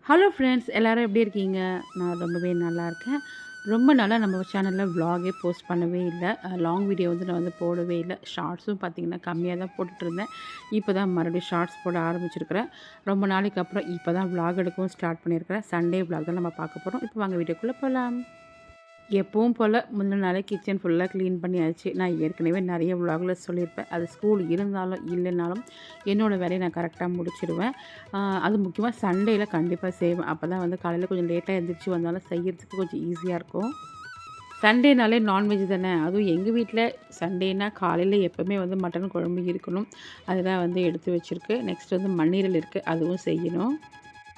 Hello friends, எல்லோரும் எப்படி இருக்கீங்க? நான் ரொம்பவே நல்லா இருக்கேன். ரொம்ப நாளாக நம்ம சேனலில் விலாகே போஸ்ட் பண்ணவே இல்லை. லாங் வீடியோ வந்து நான் வந்து போடவே இல்லை. ஷார்ட்ஸும் பார்த்திங்கன்னா கம்மியாக தான் போட்டுட்ருந்தேன். இப்போ தான் மறுபடியும் ஷார்ட்ஸ் போட ஆரம்பிச்சிருக்கிறேன். ரொம்ப நாளைக்கு அப்புறம் இப்போ தான் விலாக் எடுக்கவும் ஸ்டார்ட் பண்ணியிருக்கிறேன். சண்டே விலாக் தான் நம்ம பார்க்க போகிறோம். இப்போ வாங்க வீடியோக்குள்ளே போகலாம். எப்பவும் போல் முந்தின நாளே கிச்சன் ஃபுல்லாக க்ளீன் பண்ணியாச்சு. நான் ஏற்கனவே நிறைய விலாகில் சொல்லியிருப்பேன். அது ஸ்கூல் இருந்தாலும் இல்லைனாலும் என்னோடய வேலையை நான் கரெக்டாக முடிச்சிடுவேன். அது முக்கியமாக சண்டேயில் கண்டிப்பாக செய்வேன். அப்போ தான் வந்து காலையில் கொஞ்சம் லேட்டாக எழுந்திரிச்சு வந்தாலும் செய்கிறதுக்கு கொஞ்சம் ஈஸியாக இருக்கும். சண்டேனாலே நான்வெஜ் தானே, அதுவும் எங்கள் வீட்டில் சண்டேனா காலையில் எப்போவுமே வந்து மட்டன் குழம்பு இருக்கணும். அதுதான் வந்து எடுத்து வச்சுருக்கு. நெக்ஸ்ட் வந்து மண்ணீரல் இருக்குது, அதுவும் செய்யணும்.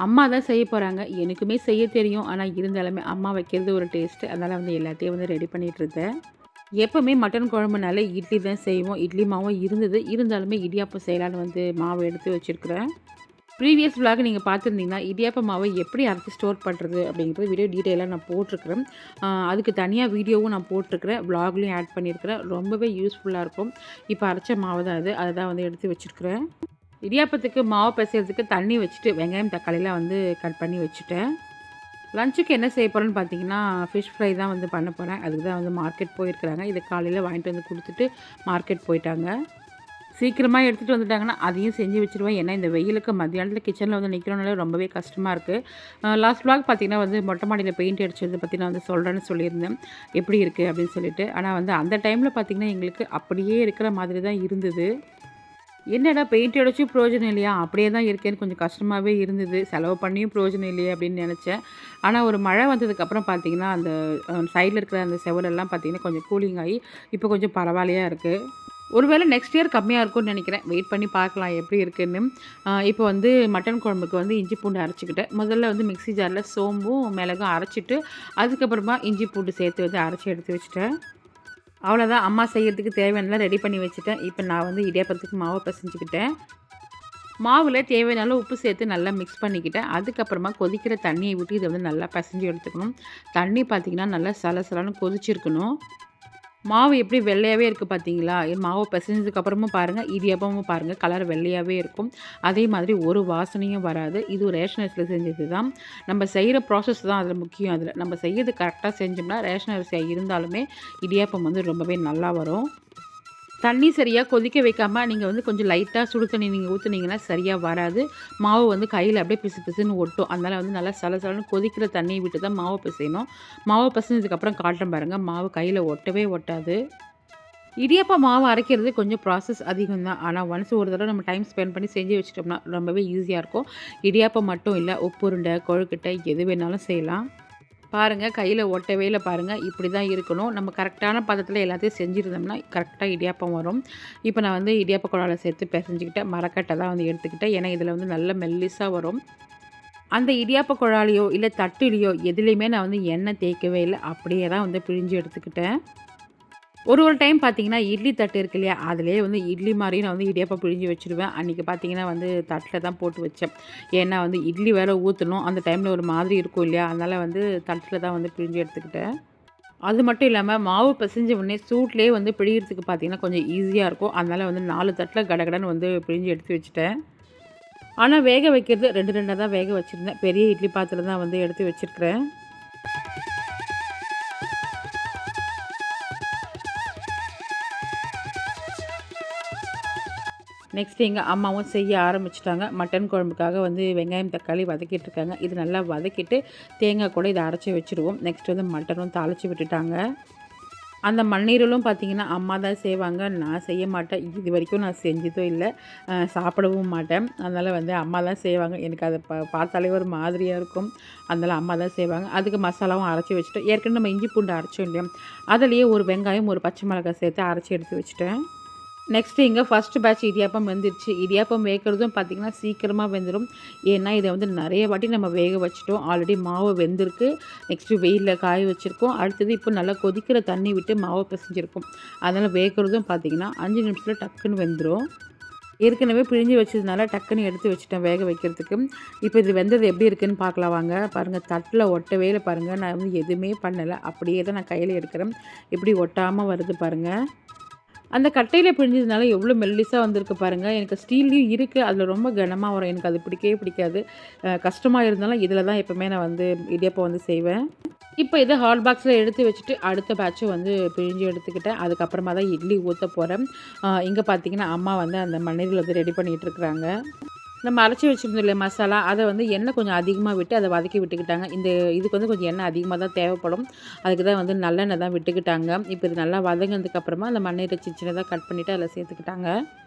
அம்மா தான் செய்ய போகிறாங்க. எனக்குமே செய்ய தெரியும். ஆனால் இருந்தாலுமே அம்மா வைக்கிறது ஒரு டேஸ்ட்டு. அதனால் வந்து எல்லாத்தையும் வந்து ரெடி பண்ணிகிட்ருந்தேன். எப்போவுமே மட்டன் குழம்புனாலே இட்லி தான் செய்வோம். இட்லி மாவும் இருந்தது. இருந்தாலுமே இடியாப்பம் செய்யலான்னு வந்து மாவு எடுத்து வச்சுருக்குறேன். ப்ரீவியஸ் விலாக் நீங்கள் பார்த்துருந்தீங்கன்னா இடியாப்ப மாவை எப்படி அரைச்சி ஸ்டோர் பண்ணுறது அப்படிங்கிறது வீடியோ டீட்டெயிலாக நான் போட்டிருக்கிறேன். அதுக்கு தனியாக வீடியோவும் நான் போட்டிருக்கிறேன். விலாக்லேயும் ஆட் பண்ணியிருக்கிறேன். ரொம்பவே யூஸ்ஃபுல்லாக இருக்கும். இப்போ அரைச்ச மாவு தான் அது. அதை தான் வந்து எடுத்து வச்சுருக்கிறேன். இடியாப்பத்துக்கு மாவு பிசைறதுக்கு தண்ணி வச்சுட்டு வெங்காயம் தக்காளிலாம் வந்து கட் பண்ணி வச்சுட்டேன். லஞ்சுக்கு என்ன செய்ய போகிறேன்னு பார்த்தீங்கன்னா ஃபிஷ் ஃப்ரை தான் வந்து பண்ண போகிறேன். அதுக்கு தான் வந்து மார்க்கெட் போயிருக்கிறாங்க. இதை காலையில் வாங்கிட்டு வந்து கொடுத்துட்டு மார்க்கெட் போயிட்டாங்க. சீக்கிரமாக எடுத்துகிட்டு வந்துட்டாங்கன்னா அதையும் செஞ்சு வச்சுருவேன். ஏன்னா இந்த வெயிலுக்கு மத்தியானத்தில் கிச்சனில் வந்து நிற்கிறோனாலே ரொம்பவே கஷ்டமாக இருக்குது. லாஸ்ட் விலாக் பார்த்திங்கன்னா வந்து மொட்டை மாடியில் பெயிண்ட் அடிச்சதை பற்றி நான் வந்து சொல்கிறேன்னு சொல்லியிருந்தேன். எப்படி இருக்குது அப்படின்னு சொல்லிட்டு. ஆனால் வந்து அந்த டைமில் பார்த்திங்கன்னா எங்களுக்கு அப்படியே இருக்கிற மாதிரி தான் இருந்தது. என்னடா பெயிண்ட் அடிச்சும் பிரயோஜனம் இல்லையா, அப்படியே தான் இருக்கேன்னு கொஞ்சம் கஷ்டமாகவே இருந்தது. செலவு பண்ணியும் பிரயோஜனம் இல்லையே அப்படின்னு நினச்சேன். ஆனால் ஒரு மழை வந்ததுக்கப்புறம் பார்த்திங்கன்னா அந்த சைடில் இருக்கிற அந்த செவரெல்லாம் பார்த்திங்கன்னா கொஞ்சம் கூலிங் ஆகி இப்போ கொஞ்சம் பரவாயில்லையாக இருக்குது. ஒருவேளை நெக்ஸ்ட் இயர் கம்மியாக இருக்கும்னு நினைக்கிறேன். வெயிட் பண்ணி பார்க்கலாம் எப்படி இருக்குன்னு. இப்போ வந்து மட்டன் குழம்புக்கு வந்து இஞ்சி பூண்டு அரைச்சிக்கிட்டேன். முதல்ல வந்து மிக்ஸி ஜாரில் சோம்பும் மிளகும் அரைச்சிட்டு அதுக்கப்புறமா இஞ்சி பூண்டு சேர்த்து வந்து அரைச்சி எடுத்து வச்சுட்டேன். அவ்வளோதான், அம்மா செய்கிறதுக்கு தேவையானலாம் ரெடி பண்ணி வச்சுட்டேன். இப்போ நான் வந்து இடியாப்பத்துக்கு மாவை பிசைஞ்சுக்கிட்டேன். மாவில் தேவையான உப்பு சேர்த்து நல்லா மிக்ஸ் பண்ணிக்கிட்டேன். அதுக்கப்புறமா கொதிக்கிற தண்ணியை விட்டு இதை வந்து நல்லா பிசைஞ்சு எடுத்துக்கணும். தண்ணி பார்த்திங்கன்னா நல்லா சலசலன்னு கொதிச்சிருக்கணும். மாவு எப்படி வெள்ளையாகவே இருக்குது பார்த்தீங்களா? மாவு பிசைஞ்சதுக்கப்புறமும் பாருங்கள், இடியாப்பமும் பாருங்கள் கலர் வெள்ளையாகவே இருக்கும். அதே மாதிரி ஒரு வாசனையும் வராது. இது ரேஷன் அரிசியில் செஞ்சது தான். நம்ம செய்கிற ப்ராசஸ் தான் அதில் முக்கியம். அதில் நம்ம செய்யறது கரெக்டாக செஞ்சோம்னா ரேஷன் அரிசியாக இருந்தாலுமே இடியாப்பம் வந்து ரொம்பவே நல்லா வரும். தண்ணி சரியாக கொதிக்க வைக்காமல் நீங்கள் வந்து கொஞ்சம் லைட்டாக சுடு தண்ணி நீங்கள் ஊற்றுனீங்கன்னா சரியாக வராது. மாவு வந்து கையில் அப்படியே பிசு பிசுன்னு ஒட்டும். அதனால் வந்து நல்லா சலசலன்னு கொதிக்கிற தண்ணியை விட்டு தான் மாவு பிசையணும். மாவு பிசைஞ்சதுக்கப்புறம் காட்டுறேன் பாருங்கள், மாவு கையில் ஒட்டவே ஒட்டாது. இடியாப்பம் மாவு அரைக்கிறது கொஞ்சம் ப்ராசஸ் அதிகம் தான். ஆனால் ஒன்ஸ் ஒரு தடவை நம்ம டைம் ஸ்பெண்ட் பண்ணி செஞ்சு வச்சிட்டோம்னா ரொம்பவே ஈஸியாக இருக்கும். இடியாப்பம் மட்டும் இல்லை, உப்புருண்டை, கொழுக்கட்டை எது வேணாலும் செய்யலாம். பாருங்கள், கையில் ஒட்டவே இல்லை பாருங்கள். இப்படி தான் இருக்கணும். நம்ம கரெக்டான பதத்தில் எல்லாத்தையும் செஞ்சுருந்தோம்னா கரெக்டாக இடியாப்பம் வரும். இப்போ நான் வந்து இடியாப்ப குழாயில் சேர்த்து பிசைஞ்சிக்கிட்டேன். மரக்கட்டை தான் வந்து எடுத்துக்கிட்டேன். ஏன்னா இதில் வந்து நல்ல மெல்லிஸாக வரும். அந்த இடியாப்ப குழாலையோ இல்லை தட்டுலையோ எதுலேயுமே நான் வந்து எண்ணெய் தேய்க்கவே இல்லை. அப்படியே தான் வந்து பிழிஞ்சு எடுத்துக்கிட்டேன். ஒரு டைம் பார்த்தீங்கன்னா இட்லி தட்டு இருக்கு இல்லையா, அதிலேயே வந்து இட்லி மாதிரியும் நான் வந்து இடியாப்பம் பிழிஞ்சு வச்சுருவேன். அன்றைக்கி பார்த்தீங்கன்னா வந்து தட்டில் தான் போட்டு வச்சேன். ஏன்னா வந்து இட்லி வேறு ஊற்றணும். அந்த டைமில் ஒரு மாதிரி இருக்கும் இல்லையா, அதனால் வந்து தட்டில் தான் வந்து பிழிஞ்சு எடுத்துக்கிட்டேன். அது மட்டும் இல்லாமல் மாவு பிசைஞ்ச உடனே சூட்லேயே வந்து பிழிகிறதுக்கு பார்த்தீங்கன்னா கொஞ்சம் ஈஸியாக இருக்கும். அதனால் வந்து 4 தட்டில் கடகடன்னு வந்து பிழிஞ்சு எடுத்து வச்சுட்டேன். ஆனால் வேக வைக்கிறது 2 தான் வேக வச்சுருந்தேன். பெரிய இட்லி பாத்திரம் தான் வந்து எடுத்து வச்சுருக்கிறேன். நெக்ஸ்ட் எங்கள் அம்மாவும் செய்ய ஆரம்பிச்சிட்டாங்க. மட்டன் குழம்புக்காக வந்து வெங்காயம் தக்காளி வதக்கிட்டுருக்காங்க. இது நல்லா வதக்கிட்டு தேங்காய் கூட இதை அரைச்சி வச்சுருவோம். நெக்ஸ்ட் வந்து மட்டனும் தாளித்து விட்டுட்டாங்க. அந்த மண்ணீரலும் பார்த்திங்கன்னா அம்மா தான் செய்வாங்க. நான் செய்ய மாட்டேன். இது வரைக்கும் நான் செஞ்சதும் இல்லை, சாப்பிடவும் மாட்டேன். அதனால் வந்து அம்மா தான் செய்வாங்க. எனக்கு அதை பார்த்தாலே ஒரு மாதிரியாக இருக்கும். அதனால் அம்மா தான் செய்வாங்க. அதுக்கு மசாலாவும் அரைச்சி வச்சுட்டேன். ஏற்கனவே நம்ம இஞ்சி பூண்டு அரைச்சோம் இல்லையா, அதிலேயே ஒரு வெங்காயம் ஒரு பச்சை மிளகாய் சேர்த்து அரைச்சி எடுத்து வச்சுட்டேன். நெக்ஸ்ட்டு இங்கே ஃபஸ்ட்டு பேட்ச் இடியாப்பம் வெந்துருச்சு. இடியாப்பம் வேகிறதும் பார்த்திங்கன்னா சீக்கிரமாக வெந்துடும். ஏன்னா இதை வந்து நிறைய வாட்டி நம்ம வேக வச்சுட்டோம். ஆல்ரெடி மாவு வெந்திருக்கு. நெக்ஸ்ட்டு வெயிலில் காய வச்சுருக்கோம். அடுத்தது இப்போ நல்லா கொதிக்கிற தண்ணி விட்டு மாவை பிசைஞ்சிருக்கும். அதனால் வேகிறதும் பார்த்திங்கன்னா 5 நிமிஷத்தில் டக்குன்னு வெந்துடும். ஏற்கனவே பிழிஞ்சு வச்சதுனால டக்குன்னு எடுத்து வச்சுட்டேன் வேக வைக்கிறதுக்கு. இப்போ இது வெந்தது எப்படி இருக்குதுன்னு பார்க்கலாம் வாங்க. பாருங்கள், தட்டில் ஒட்டவே இல்லை பாருங்கள். நான் வந்து எதுவுமே பண்ணலை, அப்படியே தான் நான் கையில் எடுக்கிறேன். இப்படி ஒட்டாமல் வருது பாருங்கள். அந்த கட்டையில பிழிஞ்சதுனால எவ்வளோ மெல்லிசா வந்திருக்கு பாருங்க. எனக்கு ஸ்டீல்லயும் இருக்கு. அதில ரொம்ப கனமா வரும். எனக்கு அது பிடிக்கவே பிடிக்காது. கஷ்டமா இருந்தாலும் இதில தான் எப்பவுமே நான் வந்து இடியாப்பம் வந்து செய்வேன். இப்ப இத ஹாட் பாக்ஸ்ல எடுத்து வச்சுட்டு, அடுத்த பேட்சும் வந்து பிழிஞ்சு எடுத்துக்கிட்டேன். அதுக்கப்புறமா தான் இட்லி ஊத்த போறேன். இங்க பார்த்தீங்கன்னா, அம்மா வந்து அந்த மண்ணெண்ணெயில வந்து ரெடி பண்ணிட்டு இருக்கிறாங்க. நம்ம அரைச்சு வச்சிருந்தோம் இல்லையா மசாலா, அத வந்து எண்ணெய் கொஞ்சம் அதிகமா விட்டு அத வதக்கி விட்டுக்கிட்டாங்க. இதுக்கு வந்து கொஞ்சம் எண்ணெய் அதிகமா தான் தேவைப்படும். அதுக்கு தான் வந்து நல்லெண்ணெய் தான் விட்டுக்கிட்டாங்க. இப்ப இது நல்லா வதங்கினதுக்கு அப்புறமா அந்த மண்ணெண்ணெய சின்ன சின்னதா கட் பண்ணிட்டு அதில சேர்த்துக்கிட்டாங்க.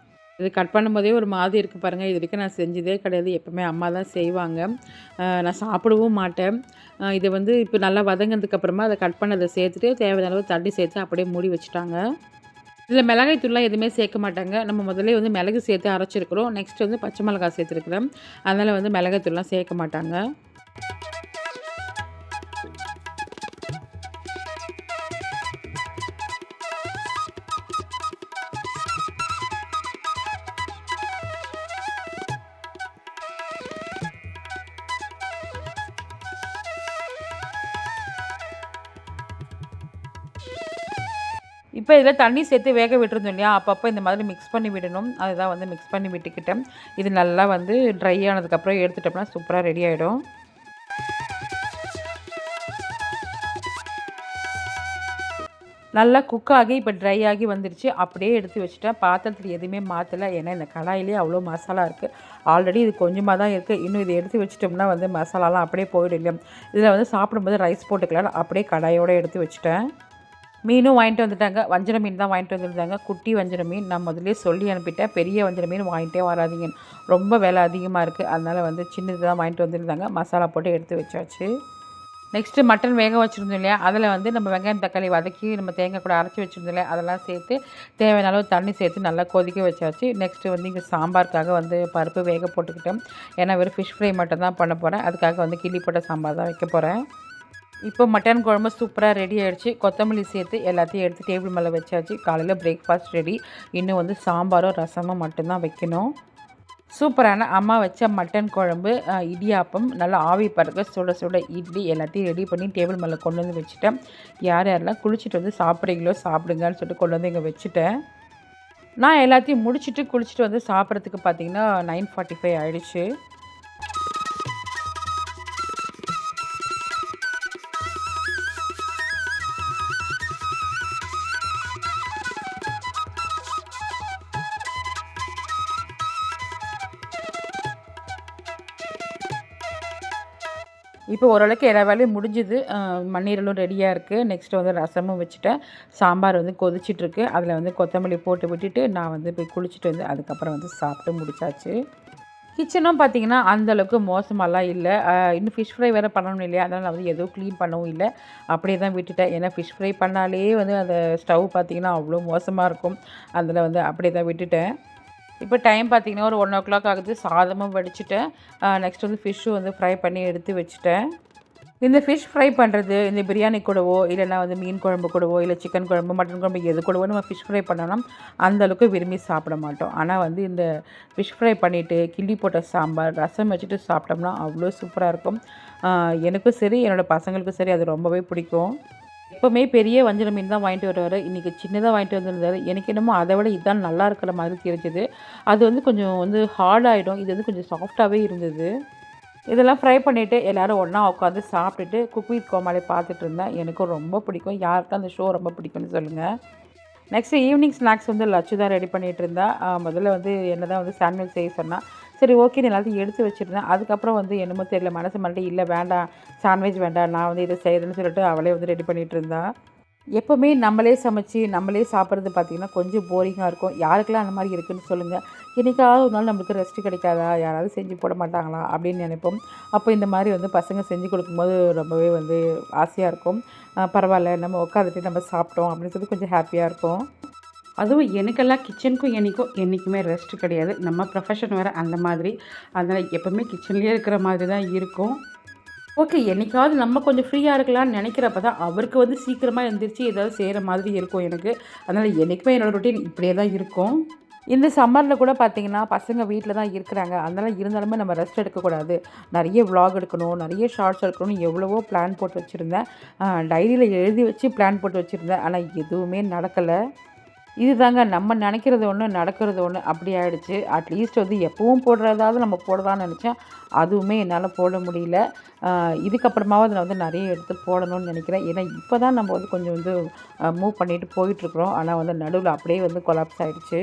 இது கட் பண்ணும்போதே ஒரு மாதிரி இருக்கு பாருங்க. இதுவரைக்கும் நான் செஞ்சதே கிடையாது. எப்பவுமே அம்மா தான் செய்வாங்க. நான் சாப்பிடவும் மாட்டேன். இத வந்து இப்ப நல்லா வதங்கினதுக்கு அப்புறமா அத கட் பண்ணத சேர்த்துட்டு, தேவையான அளவு தண்ணி சேர்த்து அப்படியே மூடி வச்சுட்டாங்க. இதில மிளகாய் தூள்லாம் எதுவுமே சேர்க்க மாட்டாங்க. நம்ம முதல்லயே வந்து மிளகு சேர்த்து அரைச்சிருக்கிறோம். நெக்ஸ்ட் வந்து பச்சை மிளகாய் சேர்த்துருக்கிறேன். அதனால வந்து மிளகாய் தூள்லாம் சேர்க்க மாட்டாங்க. இப்ப இதில தண்ணி சேர்த்து வேக விட்டுருந்தோம் இல்லையா? அப்பப்போ இந்த மாதிரி மிக்ஸ் பண்ணி விடணும். அதுதான் வந்து மிக்ஸ் பண்ணி விட்டுக்கிட்டேன். இது நல்லா வந்து ட்ரை ஆனதுக்கப்புறம் எடுத்துட்டோம்னா சூப்பரா ரெடி ஆயிடும். நல்லா குக் ஆகி இப்போ ட்ரை ஆகி வந்துருச்சு. அப்படியே எடுத்து வச்சுட்டேன். பாத்திரத்துல எதுவுமே மாத்தல. ஏன்னா இந்த கடாயிலேயே அவ்வளோ மசாலா இருக்கு. ஆல்ரெடி இது கொஞ்சமா தான் இருக்கு. இன்னும் இத எடுத்து வச்சுட்டோம்னா வந்து மசாலாலாம் அப்படியே போயிடும் இல்லையா? இதில வந்து சாப்பிடும்போது ரைஸ் போட்டுக்கலாம்னு அப்படியே கடாயோட எடுத்து வச்சுட்டேன். மீனும் வாங்கிட்டு வந்துட்டாங்க. வஞ்சர மீன் தான் வாங்கிட்டு வந்திருந்தாங்க. குட்டி வஞ்சர மீன். நான் முதல்லயே சொல்லி அனுப்பிட்டேன். பெரிய வஞ்சர மீன் வாங்கிட்டே வராதீங்கன்னு. ரொம்ப விலை அதிகமா இருக்கு. அதனால வந்து சின்னது தான் வாங்கிட்டு வந்திருந்தாங்க. மசாலா போட்டு எடுத்து வச்சாச்சு. நெக்ஸ்ட்டு மட்டன் வேக வச்சுருந்தோம் இல்லையா? அதில வந்து நம்ம வெங்காயம், தக்காளி வதக்கி நம்ம தேங்காய் கூட அரைச்சி வச்சுருந்தோம் இல்லையா? அதெல்லாம் சேர்த்து தேவையான அளவு தண்ணி சேர்த்து நல்லா கொதிக்க வச்சாச்சு. நெக்ஸ்ட்டு வந்து இங்கே சாம்பாருக்காக வந்து பருப்பு வேக போட்டுக்கிட்டேன். ஏன்னா வெறும் ஃபிஷ் ஃப்ரை மட்டும் தான் பண்ண போறேன். அதுக்காக வந்து கிள்ளி போட்ட சாம்பார் தான் வைக்க போறேன். இப்போ மட்டன் குழம்பு சூப்பரா ரெடி ஆயிடுச்சு. கொத்தமல்லி சேர்த்து எல்லாத்தையும் எடுத்து டேபிள் மேல வச்சாச்சு. காலையில பிரேக்ஃபாஸ்ட் ரெடி. இன்னும் வந்து சாம்பாரும், ரசமும் மட்டும் தான் வைக்கணும். சூப்பரான அம்மா வச்ச மட்டன் குழம்பு, இடியாப்பம், நல்லா ஆவி பறக்க சுட சுட இட்லி எல்லாத்தையும் ரெடி பண்ணி டேபிள் மேல கொண்டு வந்து வச்சுட்டேன். யார் யாரெல்லாம் குளிச்சுட்டு வந்து சாப்பிட்றீங்களோ சாப்பிடுங்கன்னு சொல்லிட்டு கொண்டு வந்து இங்கே வச்சுட்டேன். நான் எல்லாத்தையும் முடிச்சுட்டு குளிச்சுட்டு வந்து சாப்பிட்றதுக்கு பார்த்தீங்கன்னா 9:45 ஆயிடுச்சு. இப்போ ஓரளவுக்கு எல்லா வேலையும் முடிஞ்சுது. மண்ணீரலும் ரெடியா இருக்கு. நெக்ஸ்ட்டு வந்து ரசமும் வச்சுட்டேன். சாம்பார் வந்து கொதிச்சிட்ருக்கு. அதில வந்து கொத்தமல்லி போட்டு விட்டுட்டு, நான் வந்து போய் குளிச்சுட்டு வந்து அதுக்கப்புறம் வந்து சாப்பிட்டு முடிச்சாச்சு. கிச்சனும் பார்த்தீங்கன்னா, அந்த அளவுக்கு மோசமாலாம் இல்ல. இன்னும் ஃபிஷ் ஃப்ரை வேறு பண்ணணும் இல்லையா? அதனால நான் வந்து எதுவும் க்ளீன் பண்ணவும் இல்ல. அப்படியே தான் விட்டுட்டேன். ஏன்னா ஃபிஷ் ஃப்ரை பண்ணாலே வந்து அந்த ஸ்டவ் பார்த்தீங்கன்னா, அவ்வளோ மோசமா இருக்கும். அதில வந்து அப்படியே தான் விட்டுட்டேன். இப்போ டைம் பார்த்தீங்கன்னா, ஒரு 1:00 ஆகுது. சாதமும் வடிச்சுட்டேன். நெக்ஸ்ட் வந்து ஃபிஷ்ஷும் வந்து ஃப்ரை பண்ணி எடுத்து வச்சுட்டேன். இந்த ஃபிஷ் ஃப்ரை பண்ணுறது, இந்த பிரியாணி கூடவோ, இல்லைனா வந்து மீன் குழம்பு கூடவோ, இல்லை சிக்கன் குழம்பு, மட்டன் குழம்பு எது கூடவோ நம்ம ஃபிஷ் ஃப்ரை பண்ணோம்னா, அந்த அளவுக்கு விரும்பி சாப்பிட மாட்டோம். ஆனால் வந்து இந்த ஃபிஷ் ஃப்ரை பண்ணிவிட்டு, கிள்ளி போட்ட சாம்பார், ரசம் வச்சுட்டு சாப்பிட்டோம்னா அவ்வளோ சூப்பராக இருக்கும். எனக்கும் சரி, என்னோடய பசங்களுக்கும் சரி அது ரொம்பவே பிடிக்கும். எப்போவுமே பெரிய வஞ்சர மீன் தான் வாங்கிட்டு வருவாரு. இன்றைக்கி சின்னதாக வாங்கிட்டு வந்திருந்தாரு. எனக்கு என்னமோ அதை விட இதுதான் நல்லா இருக்கிற மாதிரி தெரிஞ்சுது. அது வந்து கொஞ்சம் வந்து ஹார்ட் ஆகிடும். இது வந்து கொஞ்சம் சாஃப்டாகவே இருந்தது. இதெல்லாம் ஃப்ரை பண்ணிவிட்டு எல்லோரும் ஒன்றா உட்காந்து சாப்பிட்டுட்டு குக் வித் கோமாளி பார்த்துட்டு இருந்தேன். எனக்கும் ரொம்ப பிடிக்கும். யாருக்கு அந்த ஷோ ரொம்ப பிடிக்கும்னு சொல்லுங்கள். நெக்ஸ்ட்டு ஈவினிங் ஸ்நாக்ஸ் வந்து லட்சு தான் ரெடி பண்ணிகிட்டு இருந்தா. முதல்ல வந்து என்ன தான் வந்து சாண்ட்விச் செய்ய சொன்னா. சரி ஓகேன்னு எல்லாத்தையும் எடுத்து வச்சுருந்தேன். அதுக்கப்புறம் வந்து என்னமோ தெரியல மனசு மறுபடியும் இல்லை வேண்டாம் சாண்ட்விச் வேண்டாம் நான் வந்து இதை செய்கிறேன்னு சொல்லிட்டு அவளே வந்து ரெடி பண்ணிகிட்டு இருந்தா. எப்போவுமே நம்மளே சமைச்சு நம்மளே சாப்பிட்றது பார்த்திங்கன்னா கொஞ்சம் போரிங்காக இருக்கும். யாருக்கெல்லாம் அந்த மாதிரி இருக்குதுன்னு சொல்லுங்கள். என்னைக்காவது ஒரு நாள் நம்மளுக்கு ரெஸ்ட்டு கிடைக்காதா? யாராவது செஞ்சு போட மாட்டாங்களா? அப்படின்னு நினைப்போம். அப்போ இந்த மாதிரி வந்து பசங்க செஞ்சு கொடுக்கும்போது ரொம்பவே வந்து ஆசையாக இருக்கும். பரவாயில்ல நம்ம உட்காந்துட்டு நம்ம சாப்பிட்டோம் அப்படின்னு சொல்லி கொஞ்சம் ஹாப்பியாக இருக்கும். அதுவும் எனக்கெல்லாம் கிச்சனுக்கும் எனக்கும் என்றைக்குமே ரெஸ்ட் கிடையாது. நம்ம ப்ரொஃபஷன் வேறு அந்த மாதிரி. அதனால் எப்போவுமே கிச்சன்லேயே இருக்கிற மாதிரி தான் இருக்கும். ஓகே. என்னைக்காவது நம்ம கொஞ்சம் ஃப்ரீயாக இருக்கலாம்னு நினைக்கிறப்ப தான், அவருக்கு வந்து சீக்கிரமா எந்திரிச்சு ஏதாவது செய்கிற மாதிரி இருக்கும் எனக்கு. அதனால் என்னைக்குமே என்னோடய ரொட்டீன் இப்படியே தான் இருக்கும். இந்த சம்மரில் கூட பார்த்தீங்கன்னா, பசங்க வீட்டில் தான் இருக்கிறாங்க. அதனால் இருந்தாலுமே நம்ம ரெஸ்ட் எடுக்கக்கூடாது. நிறைய விளாக் எடுக்கணும், நிறைய ஷார்ட்ஸ் எடுக்கணும்னு எவ்வளவோ பிளான் போட்டு வச்சுருந்தேன். டைரியில் எழுதி வச்சு பிளான் போட்டு வச்சுருந்தேன். ஆனால் எதுவுமே நடக்கலை. இதுதாங்க நம்ம நினைக்கிறது ஒன்று, நடக்கிறது ஒன்று அப்படி ஆயிடுச்சு. அட்லீஸ்ட் வந்து எப்பவும் போடுறதாவது நம்ம போடலாம்னு நெனச்சேன். அதுவுமே என்னால போட முடியல. இதுக்கப்புறமாவது நான் வந்து நெறைய எடுத்து போடணும்னு நெனைக்கிறேன். ஏன்னா, இப்ப தான் நம்ம வந்து கொஞ்சம் வந்து மூவ் பண்ணிட்டு போயிட்டுருக்குறோம். ஆனா வந்து நடுவுல அப்படியே வந்து கொலாப்ஸ் ஆயிடுச்சு.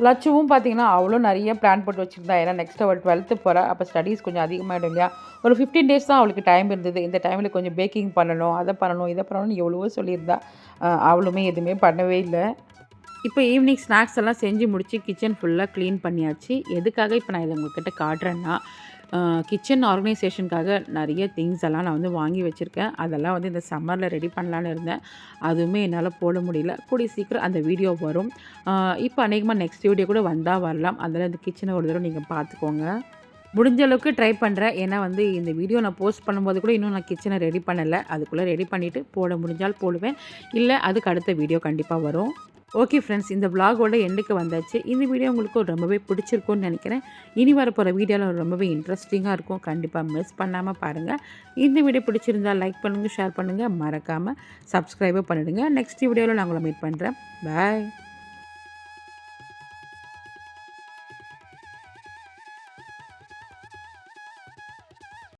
லட்சுவும் பார்த்தீங்கன்னா, அவளும் நெறைய பிளான் போட்டு வச்சிருந்தா. ஏன்னா நெக்ஸ்ட் அவள் 12த் போறா. அப்ப ஸ்டடீஸ் கொஞ்சம் அதிகமாயிடும் இல்லையா? ஒரு 15 டேஸ் தான் அவளுக்கு டைம் இருந்தது. இந்த டைம்ல கொஞ்சம் பேக்கிங் பண்ணணும், அத பண்ணணும், இத பண்ணணும்னு எவ்வளவோ சொல்லியிருந்தா. அவளுமே எதுவுமே பண்ணவே இல்ல. இப்போ ஈவினிங் ஸ்நாக்ஸ் எல்லாம் செஞ்சு முடிச்சு கிச்சன் ஃபுல்லாக க்ளீன் பண்ணியாச்சு. எதுக்காக இப்போ நான் இதை உங்ககிட்ட காட்டுறேன்னா, கிச்சன் ஆர்கனைசேஷனுக்காக நிறைய திங்ஸ் எல்லாம் நான் வந்து வாங்கி வச்சுருக்கேன். அதெல்லாம் வந்து இந்த சம்மரில் ரெடி பண்ணலான்னு இருந்தேன். அதுவுமே என்னால் போட முடியல. கூடிய சீக்கிரம் அந்த வீடியோ வரும். இப்போ அநேகமாக நெக்ஸ்ட் வீடியோ கூட வந்தால் வரலாம். அதனால் இந்த கிச்சனை ஒரு தடவை நீங்கள் பார்த்துக்கோங்க. முடிஞ்ச அளவுக்கு ட்ரை பண்ணுறேன். ஏன்னா வந்து இந்த வீடியோ நான் போஸ்ட் பண்ணும்போது கூட இன்னும் நான் கிச்சனை ரெடி பண்ணலை. அதுக்குள்ளே ரெடி பண்ணிவிட்டு போட முடிஞ்சால் போடுவேன். இல்லை அதுக்கு அடுத்த வீடியோ கண்டிப்பாக வரும். ஓகே ஃப்ரெண்ட்ஸ், இந்த விலாகோட எண்டுக்கு வந்தாச்சு. இந்த வீடியோ உங்களுக்கு ரொம்பவே பிடிச்சிருக்கும்னு நினைக்கிறேன். இனி வரப்போகிற வீடியோவில் ரொம்பவே இன்ட்ரெஸ்டிங்காக இருக்கும். கண்டிப்பாக மிஸ் பண்ணாமல் பாருங்கள். இந்த வீடியோ பிடிச்சிருந்தால் லைக் பண்ணுங்கள், ஷேர் பண்ணுங்கள், மறக்காமல் சப்ஸ்கிரைபும் பண்ணிடுங்க. நெக்ஸ்ட் வீடியோவில் நான் உங்களை மீட் பண்ணுறேன். பாய்.